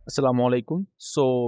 अस्सलाम वालेकुम।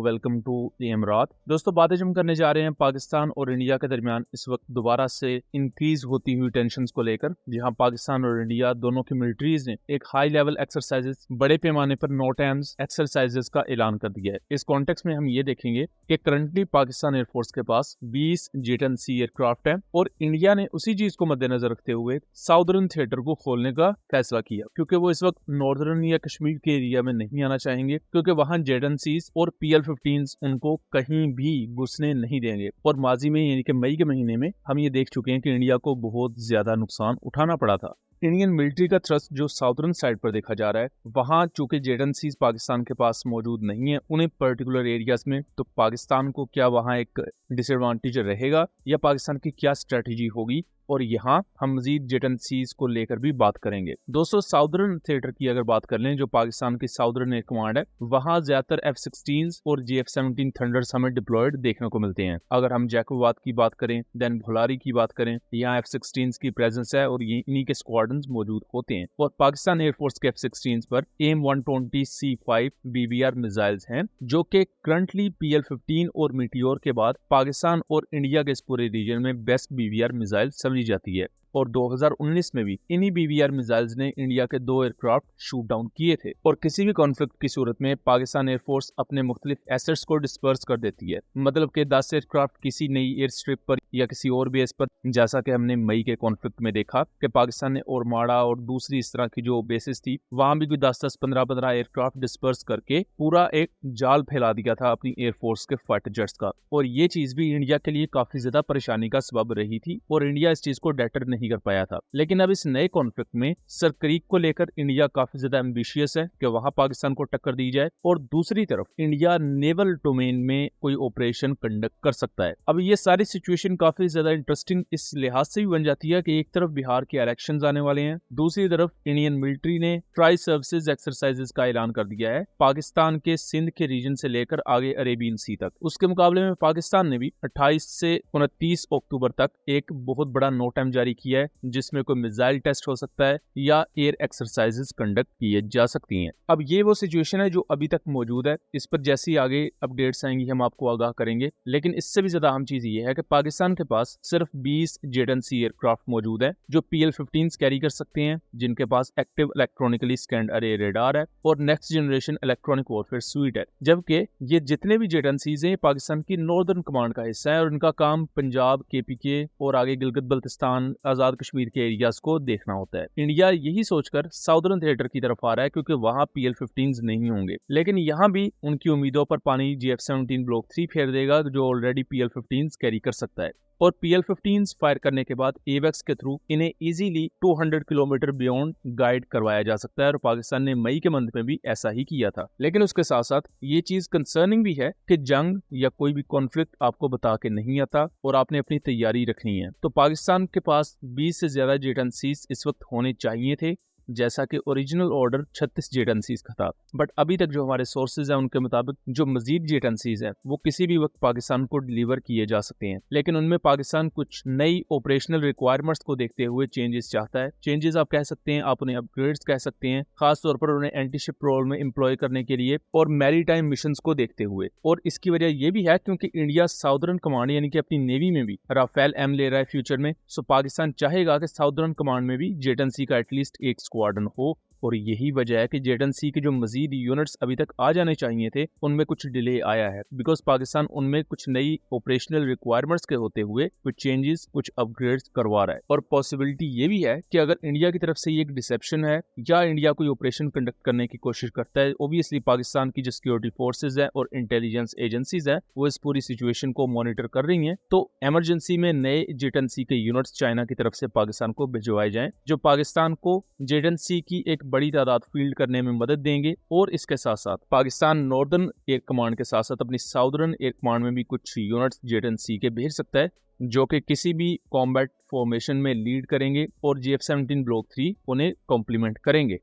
Welcome to the Imarat. दोस्तों, बातें हम करने जा रहे हैं पाकिस्तान और इंडिया के दरमियान इस वक्त दोबारा से इंक्रीज होती हुई टेंशंस को लेकर, जहां पाकिस्तान और इंडिया दोनों की मिलिट्रीज ने एक हाई लेवल एक्सरसाइजेस, बड़े पैमाने पर नोटैम्स एक्सरसाइजेस का ऐलान कर दिया है। इस कॉन्टेक्स्ट में हम ये देखेंगे कि करंटली पाकिस्तान एयरफोर्स के पास 20 जेट-एंड-सी एयरक्राफ्ट है और इंडिया ने उसी चीज को मद्देनजर रखते हुए साउदर्न थिएटर को खोलने का फैसला किया, क्योंकि वो इस वक्त नॉर्दर्न या कश्मीर के एरिया में नहीं आना चाहेंगे, क्योंकि वहां जेड-एंड-सीज और PL-15s उनको कहीं भी घुसने नहीं देंगे। और माजी में यानी कि मई के महीने में हम ये देख चुके हैं कि इंडिया को बहुत ज्यादा नुकसान उठाना पड़ा था। इंडियन मिलिट्री का थ्रस्ट जो साउदर्न साइड पर देखा जा रहा है, वहां चूंकि जेड-एंड-सीज पाकिस्तान के पास मौजूद नहीं है उन्हें पर्टिकुलर एरियाज में, तो पाकिस्तान को क्या वहां एक डिसएडवांटेज रहेगा या पाकिस्तान की क्या स्ट्रेटेजी होगी, और यहाँ हम मजीद जेट-एंड-सीज को लेकर भी बात करेंगे। दोस्तों, साउदर्न थिएटर की अगर बात कर लें, जो पाकिस्तान की साउदर्न एयर कमांड है, वहाँ ज्यादातर F-16 और JF-17 थंडर्स हमें डिप्लॉयड देखने को मिलते हैं। अगर हम जैकोबाद की बात करें, देन भोलारी की बात करें, यहाँ F-16 की प्रेजेंस है और ये इन्हीं के स्क्वाड्रंस मौजूद होते हैं। और पाकिस्तान एयरफोर्स के F-16 पर AIM-120C5 BBR मिसाइल्स हैं, जो कि करंटली PL-15 और मीटियोर के बाद पाकिस्तान और इंडिया के इस पूरे रीजन में बेस्ट BBR मिसाइल समझी जाती है। और 2019 में भी इन्हीं BBR मिसाइल्स ने इंडिया के 2 एयरक्राफ्ट शूट डाउन किए थे। और किसी भी कॉन्फ्लिक्ट की सूरत में पाकिस्तान एयरफोर्स अपने मुख्तलिफ एसेट्स को डिस्पर्स कर देती है, मतलब कि 10 एयरक्राफ्ट किसी नई एयर स्ट्रिप पर या किसी और बेस पर, जैसा कि हमने मई के कॉन्फ्लिक्ट में देखा कि पाकिस्तान ने ओरमाड़ा और दूसरी इस तरह की जो बेसिस थी, वहां भी कोई 10-10, 15-15 एयरक्राफ्ट डिस्पर्स करके पूरा एक जाल फैला दिया था अपनी एयरफोर्स के फाइटर जेट्स का। और ये चीज भी इंडिया के लिए काफी ज्यादा परेशानी का सबब रही थी और इंडिया इस चीज को डेटर नहीं कर पाया था। लेकिन अब इस नए कॉन्फ्लिक्ट में सर क्रीक को लेकर इंडिया काफी ज्यादा एम्बिशियस है कि वहां पाकिस्तान को टक्कर दी जाए, और दूसरी तरफ इंडिया नेवल डोमेन में कोई ऑपरेशन कंडक्ट कर सकता है। अब ये सारी सिचुएशन काफी ज्यादा इंटरेस्टिंग इस लिहाज से भी बन जाती है कि एक तरफ बिहार के इलेक्शंस आने वाले हैं, दूसरी तरफ इंडियन मिलिट्री ने ट्राई सर्विसेज एक्सरसाइजेस का ऐलान कर दिया है पाकिस्तान के सिंध के रीजन से लेकर आगे अरेबियन सी तक। उसके मुकाबले में पाकिस्तान ने भी 28 से 29 अक्टूबर तक एक बहुत बड़ा नोटैम जारी किया है, जिसमें कोई मिसाइल टेस्ट हो सकता है या एयर एक्सरसाइजेस कंडक्ट किए जा सकती हैं। अब ये वो सिचुएशन है जो अभी तक मौजूद है, इस पर जैसी आगे अपडेट्स आएंगी हम आपको आगाह करेंगे। लेकिन इससे भी ज्यादा अहम चीज ये है कि पाकिस्तान के पास सिर्फ 20 जेट-एंड-सी एयरक्राफ्ट मौजूद है जो PL-15 कैरी कर सकते हैं, जिनके पास एक्टिव इलेक्ट्रॉनिकली स्कैन्ड अरे रेडार है और next generation electronic warfare sweet है। जबकि ये जितने भी जेट-एंड-सीज हैं पाकिस्तान की नॉर्दर्न कमांड का हिस्सा है और इनका काम पंजाब, KPK और आगे गिलगित बल्तिस्तान, आजाद कश्मीर के एरियाज को देखना होता है। इंडिया यही सोचकर साउदर्न थिएटर की तरफ आ रहा है, क्योंकि वहां PL-15 नहीं होंगे। लेकिन यहां भी उनकी उम्मीदों पर पानी JF-17 ब्लॉक 3 फेर देगा, जो ऑलरेडी PL-15 कैरी कर सकता है। और PL-15 फायर करने के बाद AWACS के थ्रू इन्हें इजीली 200 किलोमीटर बियॉन्ड गाइड करवाया जा सकता है, और पाकिस्तान ने मई के मंथ में भी ऐसा ही किया था। लेकिन उसके साथ साथ ये चीज कंसर्निंग भी है कि जंग या कोई भी कॉन्फ्लिक्ट आपको बता के नहीं आता और आपने अपनी तैयारी रखनी है। तो पाकिस्तान के पास 20 से ज्यादा जेट-एंड-सीज इस वक्त होने चाहिए थे, जैसा कि ओरिजिनल ऑर्डर 36 जेट-एंड-सीज का था। बट अभी तक जो हमारे सोर्सेज हैं उनके मुताबिक जो मजीद जेट-एंड-सीज हैं वो किसी भी वक्त पाकिस्तान को डिलीवर किए जा सकते हैं। लेकिन उनमें पाकिस्तान कुछ नई ऑपरेशनल रिक्वायरमेंट्स को देखते हुए चेंजेस चाहता है। चेंजेस आप कह सकते हैं, आप उन्हें अपग्रेड्स कह सकते हैं, खासतौर पर उन्हें एंटी शिप रोल में एम्प्लॉय करने के लिए और मैरीटाइम मिशंस को देखते हुए। और इसकी वजह यह भी है क्योंकि इंडिया साउदर्न कमांड यानी कि अपनी नेवी में भी राफेल M ले रहा है फ्यूचर में, सो पाकिस्तान चाहेगा कि साउदर्न कमांड में भी जेट-एंड-सी का एटलीस्ट एक स्क्वाड्रन हो। और यही वजह है कि जेट-एंड-सी के जो मजीद यूनिट्स अभी तक आ जाने चाहिए थे उनमें कुछ डिले आया है, बिकॉज पाकिस्तान उनमें कुछ नई ऑपरेशनल रिक्वायरमेंट्स के होते हुए कुछ चेंजेस, कुछ अपग्रेड्स करवा रहा है। और पॉसिबिलिटी ये भी है कि अगर इंडिया की तरफ से ये एक डिसेप्शन है या इंडिया कोई ऑपरेशन कंडक्ट करने की कोशिश करता है, ओबियसली पाकिस्तान की जो सिक्योरिटी फोर्सेज है और इंटेलिजेंस एजेंसीज है वो इस पूरी सिचुएशन को मॉनिटर कर रही हैं, तो इमरजेंसी में नए जेट-एंड-सी के यूनिट्स चाइना की तरफ से पाकिस्तान को भिजवाए जाएं, जो पाकिस्तान को जेट-एंड-सी की एक बड़ी तादाद फील्ड करने में मदद देंगे। और इसके साथ साथ पाकिस्तान नॉर्दर्न एयर कमांड के साथ साथ अपनी साउदर्न एयर कमांड में भी कुछ यूनिट्स जेट-एंड-सी के भेज सकता है, जो कि किसी भी कॉम्बैट फॉर्मेशन में लीड करेंगे और JF-17 ब्लॉक 3 उन्हें कॉम्प्लीमेंट करेंगे।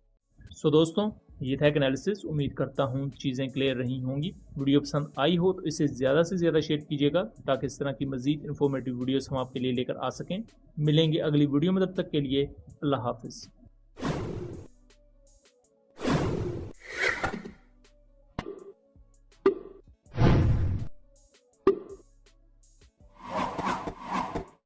सो दोस्तों, ये था एक एनालिसिस। उम्मीद करता हूँ चीज़ें क्लियर रही होंगी। वीडियो पसंद आई हो तो इसे ज़्यादा से ज़्यादा शेयर कीजिएगा, ताकि इस तरह की मज़ीद इन्फॉर्मेटिव वीडियोस हम आपके लिए लेकर आ सकें। मिलेंगे अगली वीडियो में, तब तक के लिए अल्लाह हाफिज़।